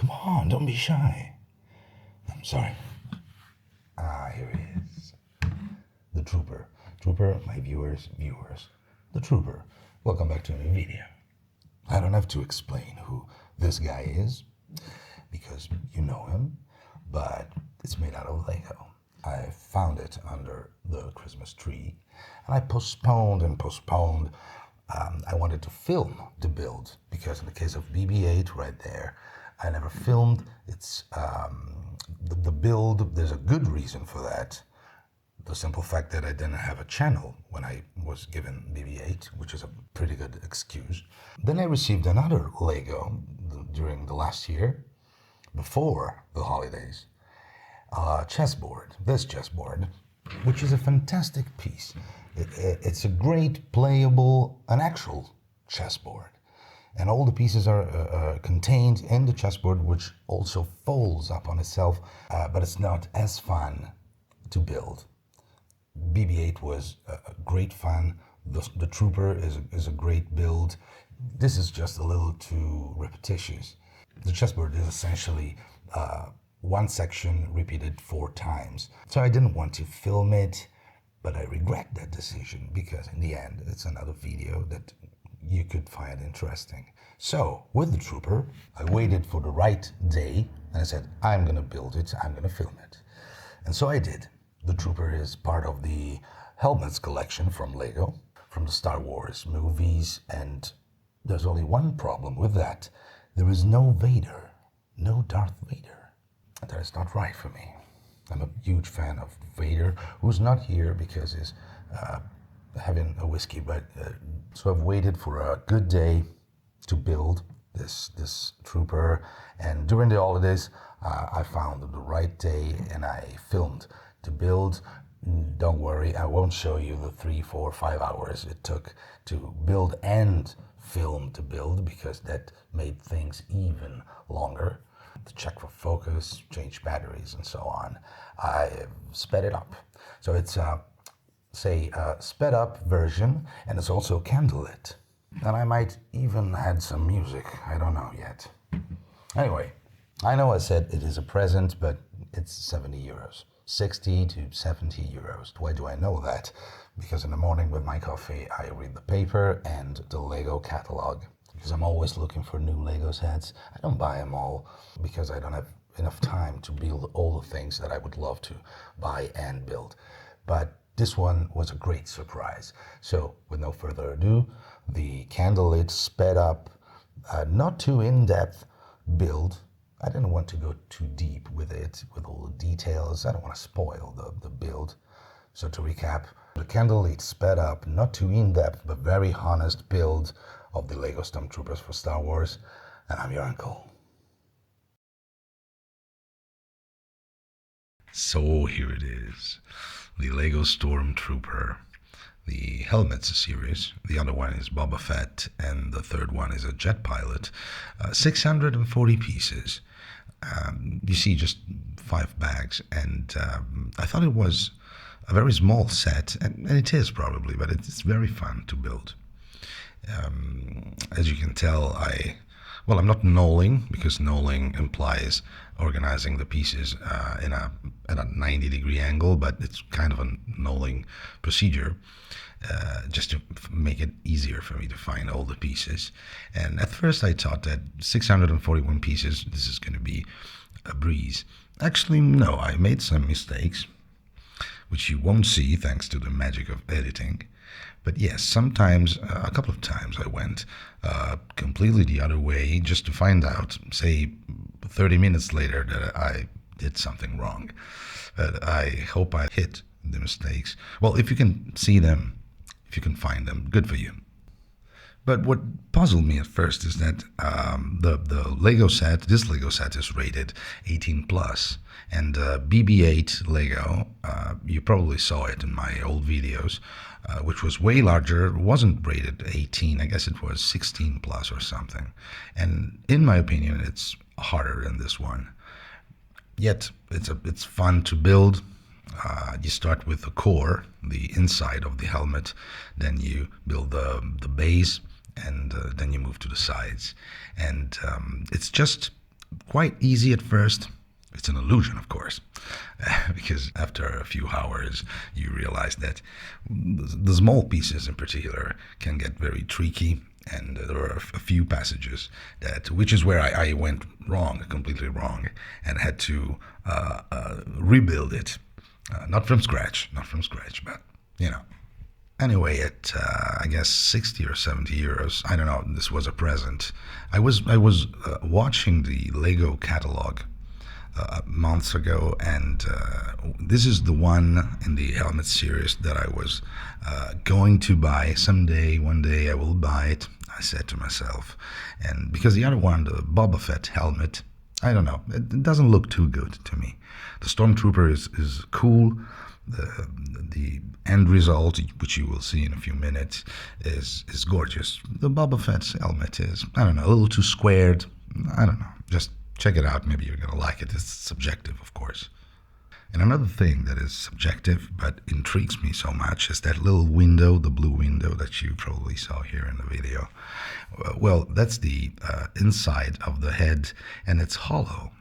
Come on, don't be shy. I'm sorry. Here he is. The Trooper. Trooper, my viewers. The Trooper. Welcome back to a new video. I don't have to explain who this guy is, because you know him, but it's made out of Lego. I found it under the Christmas tree, and I postponed and postponed. I wanted to film the build, because in the case of BB-8 right there, I never filmed. It's the build, there's a good reason for that. The simple fact that I didn't have a channel when I was given BB-8, which is a pretty good excuse. Then I received another Lego during the last year, before the holidays. Chessboard, this chessboard, which is a fantastic piece. It's a great playable, an actual chessboard. And all the pieces are contained in the chessboard, which also folds up on itself, but it's not as fun to build. BB-8 was a great fun. The Trooper is a great build. This is just a little too repetitious. The chessboard is essentially one section repeated 4 times. So I didn't want to film it, but I regret that decision, because in the end, it's another video that you could find interesting. So with the Trooper, I waited for the right day, and I said, I'm gonna build it, I'm gonna film it. And so I did. The Trooper is part of the helmets collection from Lego, from the Star Wars movies, and there's only one problem with that. There is no Vader, no Darth Vader. That is not right for me. I'm a huge fan of Vader, who's not here because he's having a whiskey, but so I've waited for a good day to build this Trooper, and during the holidays, I found the right day and I filmed to build. Don't worry, I won't show you the 3, 4, 5 hours it took to build and film to build, because that made things even longer. To check for focus, change batteries, and so on. I sped it up. So it's a sped up version, and it's also candlelit. And I might even add some music, I don't know yet. Anyway, I know I said it is a present, but it's 70 euros. 60 to 70 euros. Why do I know that? Because in the morning with my coffee, I read the paper and the Lego catalog. Because I'm always looking for new Lego sets. I don't buy them all because I don't have enough time to build all the things that I would love to buy and build. But this one was a great surprise. So with no further ado, the candlelit sped up, not too in-depth build. I didn't want to go too deep with it, with all the details. I don't want to spoil the build. So to recap, the candlelit sped up, not too in-depth, but very honest build of the Lego Stormtroopers for Star Wars. And I'm your uncle. So here it is, the Lego Stormtrooper. The helmet's a series, the other one is Boba Fett, and the third one is a jet pilot. 640 pieces. You see just 5 bags, and I thought it was a very small set, and it is probably, but it's very fun to build. As you can tell, I'm not knolling, because knolling implies organizing the pieces at a 90-degree angle, but it's kind of a knolling procedure, just to make it easier for me to find all the pieces. And at first I thought that 641 pieces, this is going to be a breeze. Actually, no, I made some mistakes, which you won't see thanks to the magic of editing. But yes, sometimes, a couple of times I went completely the other way, just to find out, say 30 minutes later, that I did something wrong. I hope I hit the mistakes. Well, if you can see them, if you can find them, good for you. But what puzzled me at first is that the Lego set, this Lego set is rated 18 plus, and BB-8 Lego, you probably saw it in my old videos, which was way larger, wasn't rated 18, I guess it was 16 plus or something. And in my opinion, it's harder than this one. Yet it's fun to build. You start with the core, the inside of the helmet, then you build the base, and then you move to the sides. And it's just quite easy at first. It's an illusion, of course, because after a few hours you realize that the small pieces in particular can get very tricky, and there are a few passages which is where I went wrong, completely wrong, and had to rebuild it, not from scratch, but you know. Anyway, at I guess 60 or 70 euros, I don't know. This was a present. I was watching the Lego catalog months ago, and this is the one in the helmet series that I was going to buy someday. One day I will buy it, I said to myself. And because the other one, the Boba Fett helmet, I don't know, it doesn't look too good to me. The Stormtrooper is cool. The end result, which you will see in a few minutes, is gorgeous. The Boba Fett's helmet is, I don't know, a little too squared. I don't know. Just check it out. Maybe you're going to like it. It's subjective, of course. And another thing that is subjective but intrigues me so much is that little window, the blue window that you probably saw here in the video. Well, that's the inside of the head, and it's hollow.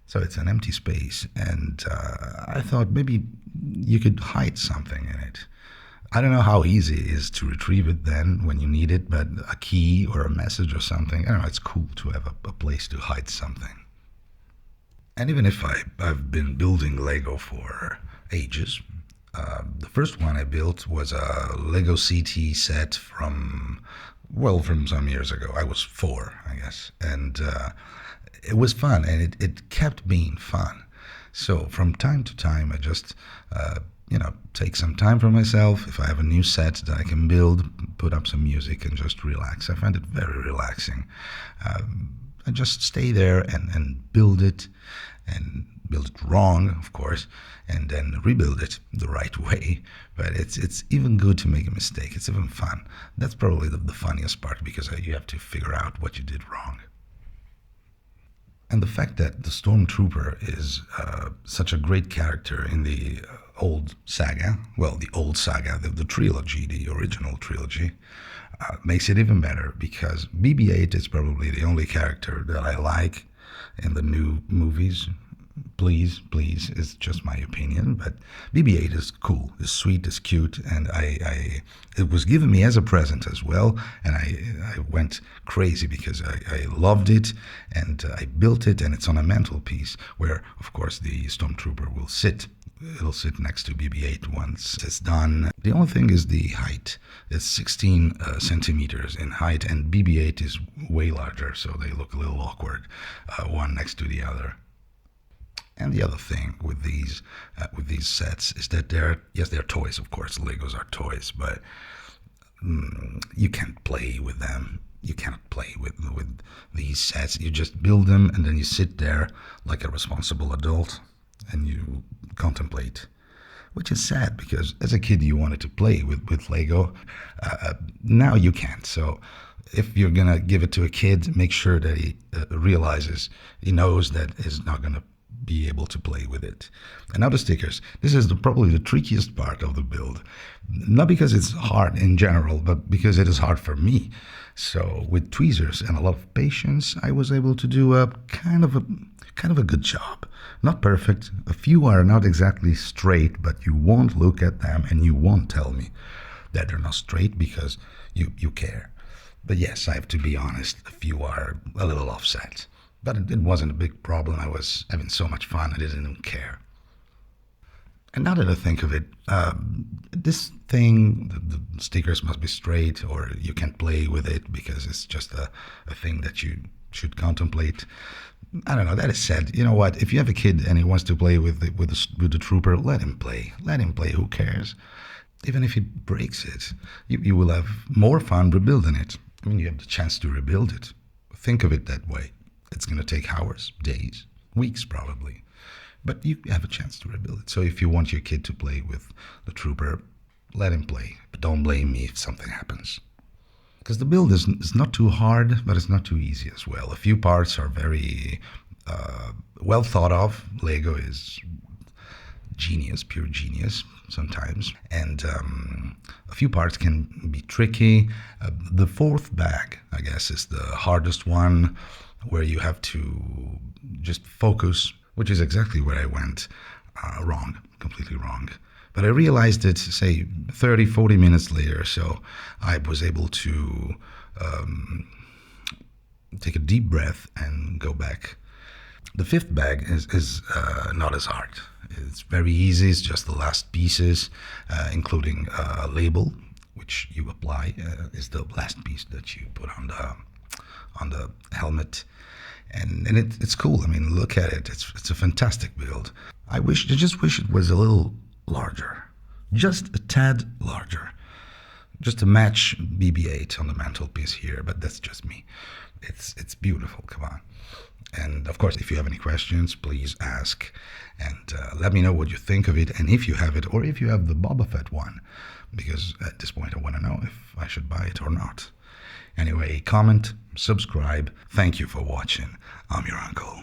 So it's an empty space, and I thought maybe you could hide something in it. I don't know how easy it is to retrieve it then when you need it, but a key or a message or something, I don't know, it's cool to have a place to hide something. And even if I've been building Lego for ages, the first one I built was a Lego CT set from some years ago. I was 4, I guess, and it was fun, and it kept being fun. So from time to time, I just, take some time for myself. If I have a new set that I can build, put up some music and just relax. I find it very relaxing. I just stay there and build it wrong, of course, and then rebuild it the right way. But it's even good to make a mistake. It's even fun. That's probably the funniest part, because you have to figure out what you did wrong. And the fact that the Stormtrooper is such a great character in the old saga, the trilogy, the original trilogy, makes it even better, because BB-8 is probably the only character that I like in the new movies. Please, it's just my opinion, but BB-8 is cool, is sweet, is cute, and it was given me as a present as well, and I went crazy because I loved it, and I built it, and it's on a mantelpiece where, of course, the Stormtrooper will sit. It'll sit next to BB-8 once it's done. The only thing is the height. It's 16 centimeters in height, and BB-8 is way larger, so they look a little awkward, one next to the other. And the other thing with these sets is that they're toys, of course. Legos are toys, but you can't play with them. You cannot play with these sets. You just build them, and then you sit there like a responsible adult and you contemplate, which is sad, because as a kid you wanted to play with Lego. Now you can't. So if you're gonna give it to a kid, make sure that he knows that he's not gonna be able to play with it. And now the stickers. This is probably the trickiest part of the build. Not because it's hard in general, but because it is hard for me. So with tweezers and a lot of patience, I was able to do a kind of a good job. Not perfect. A few are not exactly straight, but you won't look at them and you won't tell me that they're not straight, because you care. But yes, I have to be honest, a few are a little offset. But it wasn't a big problem. I was having so much fun, I didn't even care. And now that I think of it, this thing, the stickers must be straight, or you can't play with it because it's just a thing that you should contemplate. I don't know, that is sad. You know what? If you have a kid and he wants to play with the trooper, let him play. Let him play, who cares? Even if he breaks it, you will have more fun rebuilding it. I mean, you have the chance to rebuild it. Think of it that way. It's going to take hours, days, weeks probably, but you have a chance to rebuild it. So if you want your kid to play with the trooper, let him play, but don't blame me if something happens. Because the build is not too hard, but it's not too easy as well. A few parts are very well thought of. Lego is genius, pure genius sometimes, and a few parts can be tricky. The fourth bag, I guess, is the hardest one. where you have to just focus, which is exactly where I went wrong, completely wrong. But I realized it, say, 30, 40 minutes later, so I was able to take a deep breath and go back. The fifth bag is not as hard. It's very easy. It's just the last pieces, including a label, which you apply, is the last piece that you put on the helmet. And it's cool. I mean, look at it. It's a fantastic build. I just wish it was a little larger, just a tad larger, just to match BB-8 on the mantelpiece here. But that's just me. It's beautiful. Come on. And of course, if you have any questions, please ask and let me know what you think of it, and if you have it, or if you have the Boba Fett one, because at this point I want to know if I should buy it or not. Anyway, comment, subscribe. Thank you for watching. I'm your uncle.